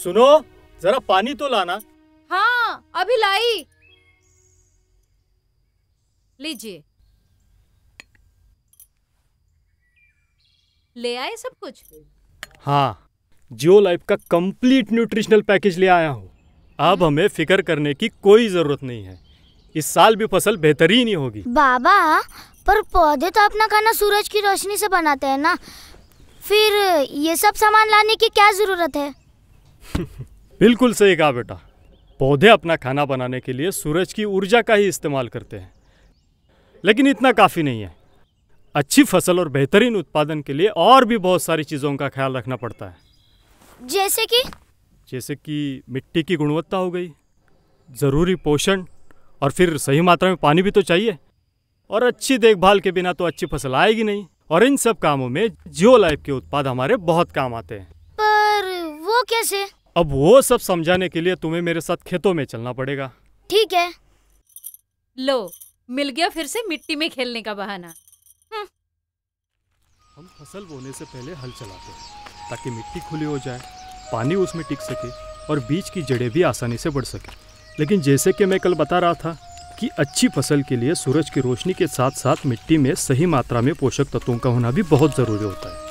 सुनो, जरा पानी तो लाना। हाँ, अभी लाई। लीजिए। ले आए सब कुछ? हाँ, जियो लाइफ का कंप्लीट न्यूट्रिशनल पैकेज ले आया हूँ। अब हमें फिक्र करने की कोई जरूरत नहीं है। इस साल भी फसल बेहतरीन ही होगी। बाबा, पर पौधे तो अपना खाना सूरज की रोशनी से बनाते हैं ना, फिर ये सब सामान लाने की क्या जरूरत है? बिल्कुल सही कहा बेटा। पौधे अपना खाना बनाने के लिए सूरज की ऊर्जा का ही इस्तेमाल करते हैं, लेकिन इतना काफी नहीं है। अच्छी फसल और बेहतरीन उत्पादन के लिए और भी बहुत सारी चीजों का ख्याल रखना पड़ता है। जैसे कि मिट्टी की गुणवत्ता हो गई, जरूरी पोषण, और फिर सही मात्रा में पानी भी तो चाहिए। और अच्छी देखभाल के बिना तो अच्छी फसल आएगी नहीं। और इन सब कामों में जियो लाइफ के उत्पाद हमारे बहुत काम आते हैं। पर वो कैसे? अब वो सब समझाने के लिए तुम्हें मेरे साथ खेतों में चलना पड़ेगा। ठीक है। लो, मिल गया फिर से मिट्टी में खेलने का बहाना। हम फसल बोने से पहले हल चलाते हैं ताकि मिट्टी खुली हो जाए, पानी उसमें टिक सके और बीज की जड़ें भी आसानी से बढ़ सके। लेकिन जैसे कि मैं कल बता रहा था कि अच्छी फसल के लिए सूरज की रोशनी के साथ साथ मिट्टी में सही मात्रा में पोषक तत्वों का होना भी बहुत जरूरी होता है।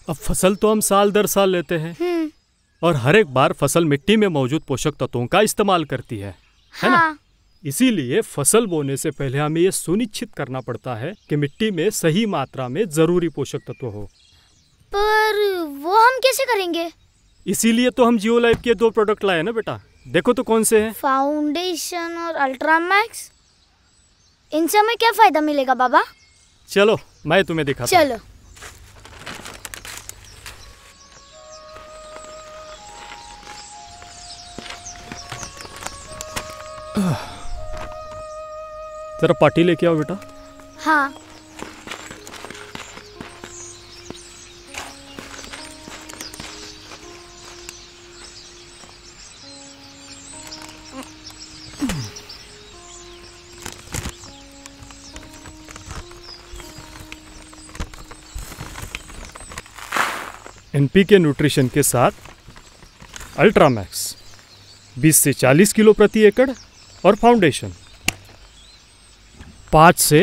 अब फसल तो हम साल दर साल लेते हैं और हर एक बार फसल मिट्टी में मौजूद पोषक तत्वों का इस्तेमाल करती है ना? इसीलिए फसल बोने से पहले हमें यह सुनिश्चित करना पड़ता है कि मिट्टी में सही मात्रा में जरूरी पोषक तत्व हो। पर वो हम कैसे करेंगे? इसीलिए तो हम जियो लाइफ के 2 प्रोडक्ट लाए ना बेटा। देखो तो कौन से हैं? फाउंडेशन और अल्ट्रामैक्स। इनसे हमें क्या फायदा मिलेगा बाबा? चलो मैं तुम्हें दिखाता हूं। चलो। जरा पार्टी लेके आओ बेटा। हाँ। एनपीके न्यूट्रिशन के साथ अल्ट्रामैक्स 20 से 40 किलो प्रति एकड़ और फाउंडेशन 5 से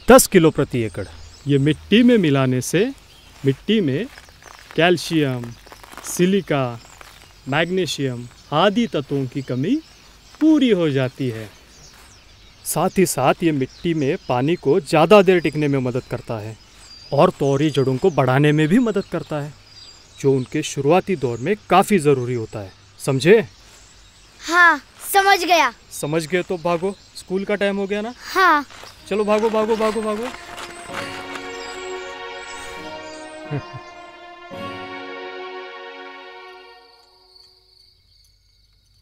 10 किलो प्रति एकड़। ये मिट्टी में मिलाने से मिट्टी में कैल्शियम, सिलिका, मैग्नीशियम आदि तत्वों की कमी पूरी हो जाती है। साथ ही साथ ये मिट्टी में पानी को ज़्यादा देर टिकने में मदद करता है और तोरी जड़ों को बढ़ाने में भी मदद करता है, जो उनके शुरुआती दौर में काफ़ी ज़रूरी होता है। समझे? हाँ, समझ गया। समझ गए तो भागो, स्कूल का टाइम हो गया ना। हाँ। चलो भागो भागो भागो भागो।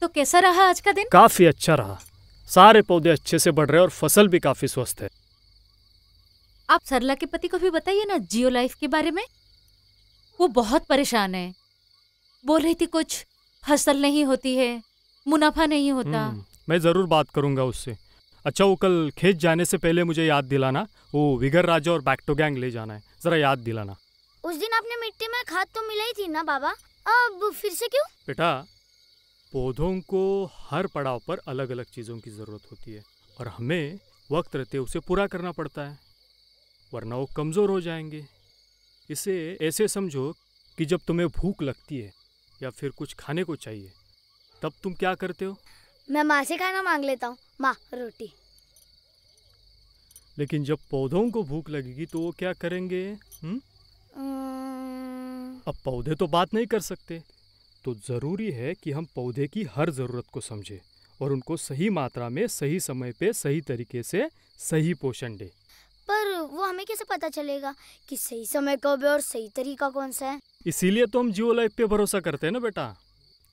तो कैसा रहा आज का दिन? काफी अच्छा रहा। सारे पौधे अच्छे से बढ़ रहे और फसल भी काफी स्वस्थ है। आप सरला के पति को भी बताइए ना जियो लाइफ के बारे में। वो बहुत परेशान है। बोल रही थी कुछ फसल नहीं होती है, मुनाफा नहीं होता। मैं जरूर बात करूंगा उससे। अच्छा, वो कल खेत जाने से पहले मुझे याद दिलाना, वो विगर राजा और बैक टू गैंग ले जाना है, जरा याद दिलाना। उस दिन आपने मिट्टी में खाद तो मिलाई थी ना बाबा, अब फिर से क्यों? बेटा, पौधों को हर पड़ाव पर अलग अलग चीज़ों की ज़रूरत होती है और हमें वक्त रहते उसे पूरा करना पड़ता है, वरना वो कमज़ोर हो जाएंगे। इसे ऐसे समझो कि जब तुम्हें भूख लगती है या फिर कुछ खाने को चाहिए, तब तुम क्या करते हो? मैं माँ से खाना मांग लेता हूँ। माँ, रोटी। लेकिन जब पौधों को भूख लगेगी तो वो क्या करेंगे? अब पौधे तो बात नहीं कर सकते, तो ज़रूरी है कि हम पौधे की हर ज़रूरत को समझें और उनको सही मात्रा में, सही समय पे, सही तरीके से सही पोषण दें। पर वो हमें कैसे पता चलेगा कि सही समय कब है और सही तरीका कौन सा है? इसीलिए तो हम जियो लाइफ पे भरोसा करते हैं ना बेटा।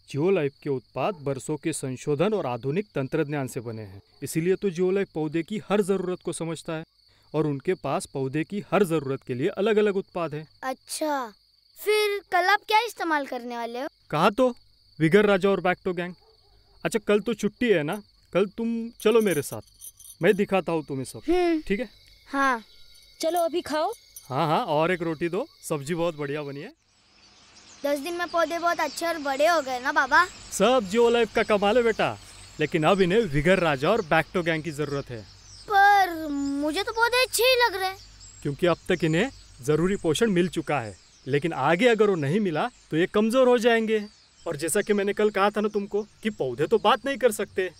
जियो लाइफ के उत्पाद बरसों के संशोधन और आधुनिक तंत्रज्ञान से बने हैं। इसीलिए तो जियो लाइफ पौधे की हर ज़रूरत को समझता है और उनके पास पौधे की हर ज़रूरत के लिए अलग अलग उत्पाद हैं। अच्छा, फिर कल आप क्या इस्तेमाल करने वाले हो? कहा तो विगर राजा और बैक टू गैंग। अच्छा, कल तो छुट्टी है ना, कल तुम चलो मेरे साथ, मैं दिखाता हूँ तुम्हें सब, ठीक है? हाँ चलो अभी खाओ। हाँ हाँ, और एक रोटी दो, सब्जी बहुत बढ़िया बनी है। 10 दिन में पौधे बहुत अच्छे और बड़े हो गए ना बाबा। सब जियो लाइफ का कमाल है बेटा, लेकिन अब इन्हें विगर राजा और बैक टू गैंग की जरूरत है। पर मुझे तो पौधे अच्छे ही लग रहे हैं। क्योंकि अब तक इन्हें जरूरी पोषण मिल चुका है, लेकिन आगे अगर वो नहीं मिला तो ये कमजोर हो जाएंगे। और जैसा कि मैंने कल कहा था ना तुमको कि पौधे तो बात नहीं कर सकते,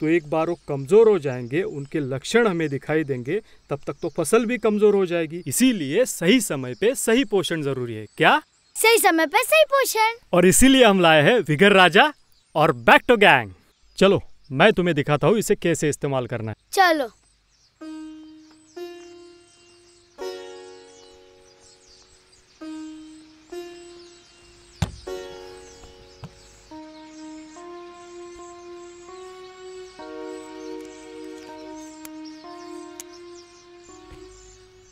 तो एक बार वो कमजोर हो जाएंगे, उनके लक्षण हमें दिखाई देंगे, तब तक तो फसल भी कमजोर हो जाएगी। इसीलिए सही समय पे सही पोषण जरूरी है। क्या? सही समय पे सही पोषण। और इसीलिए हम लाए हैं विगर राजा और बैक टू गैंग। चलो मैं तुम्हें दिखाता हूँ इसे कैसे इस्तेमाल करना है। चलो।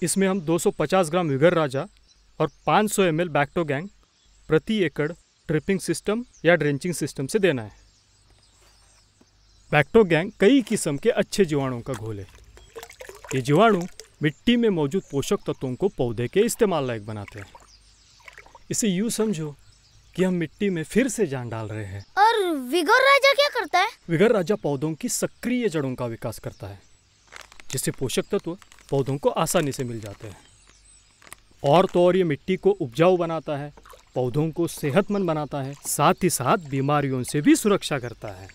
इसमें हम 250 ग्राम विगर राजा और 500 ml बैक टू गैंग प्रति एकड़ ड्रिपिंग सिस्टम या ड्रेंचिंग सिस्टम से देना है। बैक टू गैंग कई किस्म के अच्छे जीवाणुओं का घोल है। ये जीवाणु मिट्टी में मौजूद पोषक तत्वों को पौधे के इस्तेमाल लायक बनाते हैं। इसे यूँ समझो कि हम मिट्टी में फिर से जान डाल रहे हैं। और विगर राजा क्या करता है? विगर राजा पौधों की सक्रिय जड़ों का विकास करता है, जिससे पोषक तत्व पौधों को आसानी से मिल जाते हैं। और तो और ये मिट्टी को उपजाऊ बनाता है, पौधों को सेहतमंद बनाता है, साथ ही साथ बीमारियों से भी सुरक्षा करता है।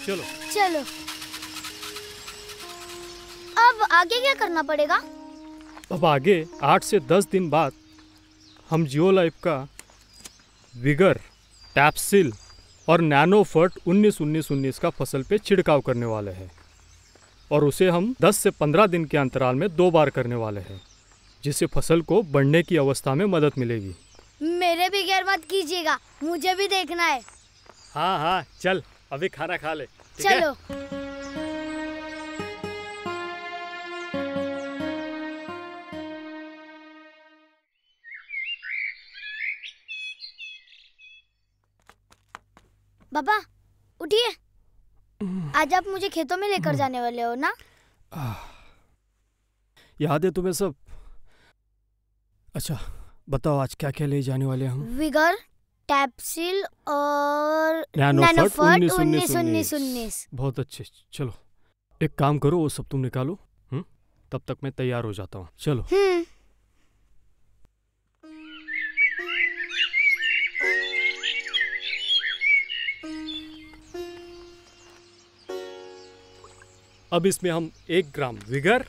चलो चलो। अब आगे क्या करना पड़ेगा? अब आगे 8 से 10 दिन बाद हम जियो लाइफ का विगर, टैप्सिल और नैनोफर्ट 19-19-19 का फसल पे छिड़काव करने वाले हैं। और उसे हम 10 से 15 दिन के अंतराल में 2 बार करने वाले हैं, जिससे फसल को बढ़ने की अवस्था में मदद मिलेगी। मेरे भी गैर मत कीजिएगा, मुझे भी देखना है। हाँ हाँ चल, अभी खाना खा ले, ठीक है? चलो। बाबा उठिए, आज आप मुझे खेतों में लेकर जाने वाले हो ना? याद है तुम्हें सब? अच्छा बताओ, आज क्या क्या ले जाने वाले हम? विगर, टैप्सिल और नैनोफर्ट 19-19-19। बहुत अच्छे। चलो एक काम करो, वो सब तुम निकालो, तब तक मैं तैयार हो जाता हूँ। चलो। अब इसमें हम 1 ग्राम विगर,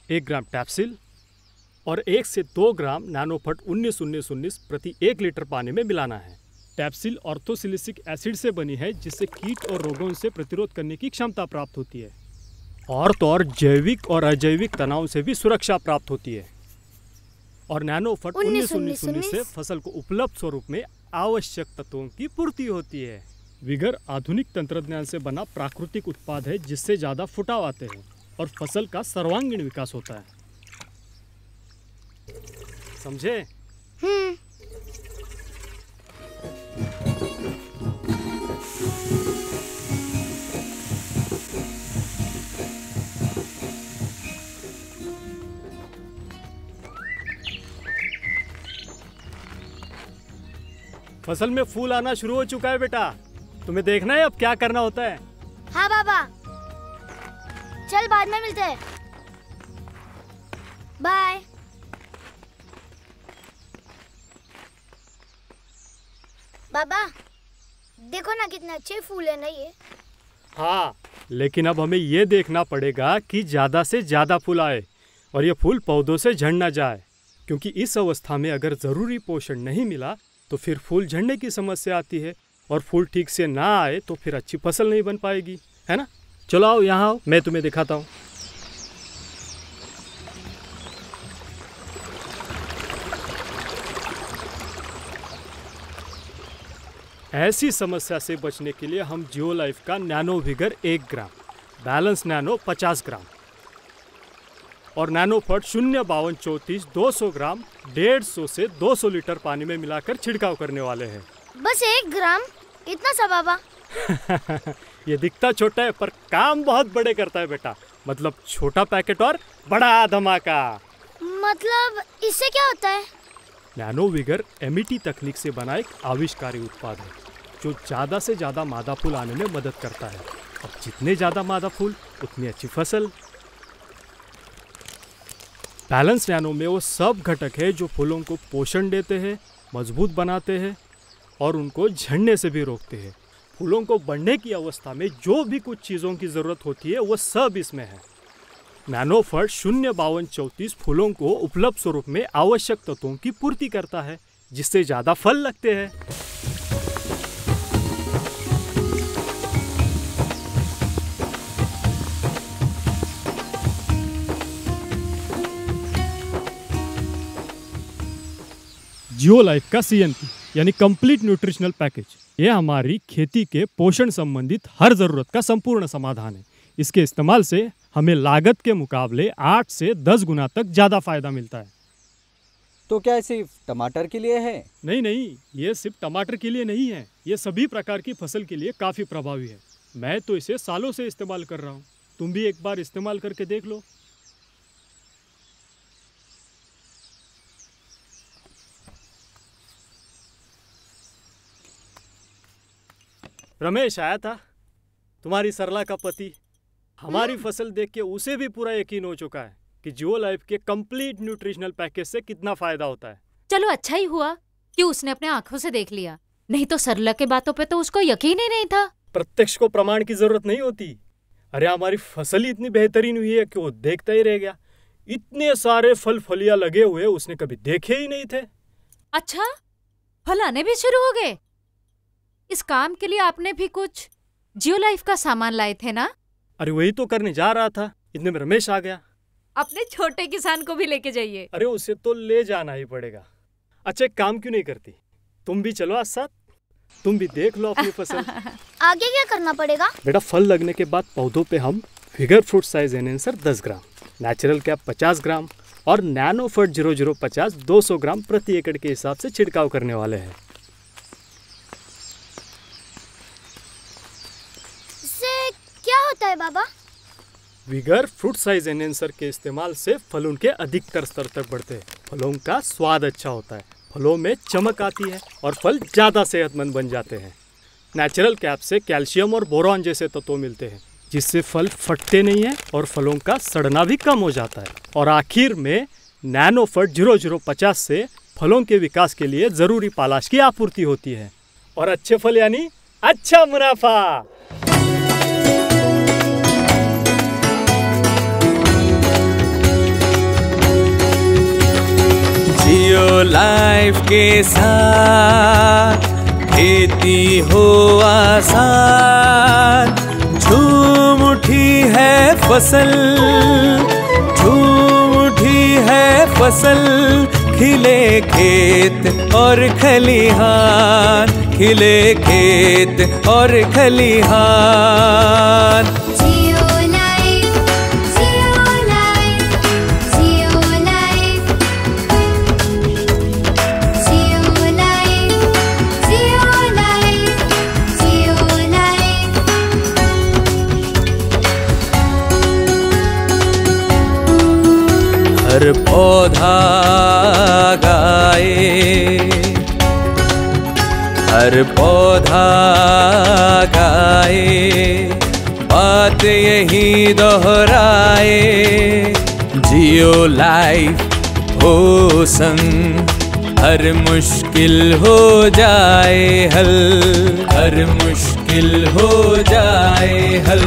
1 ग्राम टैप्सिल और 1 से 2 ग्राम नैनोफर्ट 19-19-19 प्रति 1 लीटर पानी में मिलाना है। टैप्सिल ऑर्थोसिलिसिक एसिड से बनी है, जिससे कीट और रोगों से प्रतिरोध करने की क्षमता प्राप्त होती है। और तो और जैविक और अजैविक तनाव से भी सुरक्षा प्राप्त होती है। और नैनोफर्ट 19-19-19 से फसल को उपलब्ध स्वरूप में आवश्यक तत्वों की पूर्ति होती है। विगर आधुनिक तंत्रज्ञान से बना प्राकृतिक उत्पाद है, जिससे ज्यादा फुटाव आते हैं और फसल का सर्वांगीण विकास होता है। समझे? फसल में फूल आना शुरू हो चुका है बेटा, तुम्हें देखना है अब क्या करना होता है। हाँ बाबा, चल बाद में मिलते हैं। बाय। बाबा देखो ना, कितने अच्छे फूल है ना ये। हाँ, लेकिन अब हमें ये देखना पड़ेगा कि ज़्यादा से ज़्यादा फूल आए और ये फूल पौधों से झड़ ना जाए, क्योंकि इस अवस्था में अगर ज़रूरी पोषण नहीं मिला तो फिर फूल झड़ने की समस्या आती है, और फूल ठीक से ना आए तो फिर अच्छी फसल नहीं बन पाएगी, है ना? चलो आओ यहाँ आओ, मैं तुम्हें दिखाता हूँ। ऐसी समस्या से बचने के लिए हम जियो लाइफ का नैनो विगर 1 ग्राम, बैलेंस नैनो 50 ग्राम और नैनोफर्ट 05234 200 ग्राम 150 से 200 लीटर पानी में मिलाकर छिड़काव करने वाले हैं। बस 1 ग्राम, इतना सा बाबा? ये दिखता छोटा है पर काम बहुत बड़े करता है बेटा। मतलब छोटा पैकेट और बड़ा धमाका। मतलब इससे क्या होता है? नैनो विगर MET तकनीक से बना एक आविष्कारी उत्पाद है जो ज़्यादा से ज़्यादा मादा फूल आने में मदद करता है। अब जितने ज़्यादा मादा फूल उतनी अच्छी फसल। बैलेंस नैनो में वो सब घटक है जो फूलों को पोषण देते हैं, मजबूत बनाते हैं और उनको झड़ने से भी रोकते हैं। फूलों को बढ़ने की अवस्था में जो भी कुछ चीज़ों की ज़रूरत होती है वो सब इसमें है। नैनोफर्ट 05234 फूलों को उपलब्ध स्वरूप में आवश्यक तत्वों की पूर्ति करता है जिससे ज़्यादा फल लगते हैं। जियो लाइफ का CNP यानी कंप्लीट न्यूट्रिशनल पैकेज, ये हमारी खेती के पोषण संबंधित हर ज़रूरत का संपूर्ण समाधान है। इसके इस्तेमाल से हमें लागत के मुकाबले 8 से 10 गुना तक ज़्यादा फायदा मिलता है। तो क्या सिर्फ टमाटर के लिए है? नहीं, ये सिर्फ टमाटर के लिए नहीं है, ये सभी प्रकार की फसल के लिए काफ़ी प्रभावी है। मैं तो इसे सालों से इस्तेमाल कर रहा हूँ, तुम भी एक बार इस्तेमाल करके देख लो। रमेश आया था, तुम्हारी सरला का पति। हमारी फसल देख के उसे भी पूरा यकीन हो चुका है कि जियो लाइफ के कंप्लीट न्यूट्रिशनल पैकेज से कितना फायदा होता है। चलो अच्छा ही हुआ कि उसने अपने आंखों से देख लिया, नहीं तो सरला के बातों पे तो उसको यकीन ही नहीं था। प्रत्यक्ष को प्रमाण की जरूरत नहीं होती। अरे हमारी फसल ही इतनी बेहतरीन हुई है कि वो देखता ही रह गया। इतने सारे फल फलियां लगे हुए उसने कभी देखे ही नहीं थे। अच्छा, फल आने भी शुरू हो गए? इस काम के लिए आपने भी कुछ जियो लाइफ का सामान लाए थे ना? अरे वही तो करने जा रहा था, इतने में रमेश आ गया। अपने छोटे किसान को भी लेके जाइए। अरे उसे तो ले जाना ही पड़ेगा। अच्छा एक काम क्यों नहीं करती, तुम भी चलो आज साथ, तुम भी देख लो अपनी फसल। आगे क्या करना पड़ेगा? बेटा फल लगने के बाद पौधों पे हम विगर फ्रूट साइज एनहेंसर 10 ग्राम, नेचुरल कैप 50 ग्राम और नैनोफर्ट 0050 200 ग्राम प्रति एकड़ के हिसाब से छिड़काव करने वाले हैं। इससे क्या होता है बाबा? विगर फ्रूट साइज एनहेंसर के इस्तेमाल से फल उनके अधिकतर स्तर तक बढ़ते हैं। फलों का स्वाद अच्छा होता है, फलों में चमक आती है और फल ज़्यादा सेहतमंद बन जाते हैं। नेचुरल कैप से कैल्शियम और बोरॉन जैसे तत्व मिलते हैं जिससे फल फटते नहीं हैं और फलों का सड़ना भी कम हो जाता है। और आखिर में नैनोफर्ट 0050 से फलों के विकास के लिए ज़रूरी पालाश की आपूर्ति होती है। और अच्छे फल यानी अच्छा मुनाफा। जियो लाइफ के साथ खेती हो आसान, झूम उठी है फसल, झूम उठी है फसल, खिले खेत और खलिहान, खिले खेत और खलिहान। हर पौधा गाए, हर पौधा गाए, बात यही दोहराए, जियो लाइफ हो संग, हर मुश्किल हो जाए हल, हर मुश्किल हो जाए हल।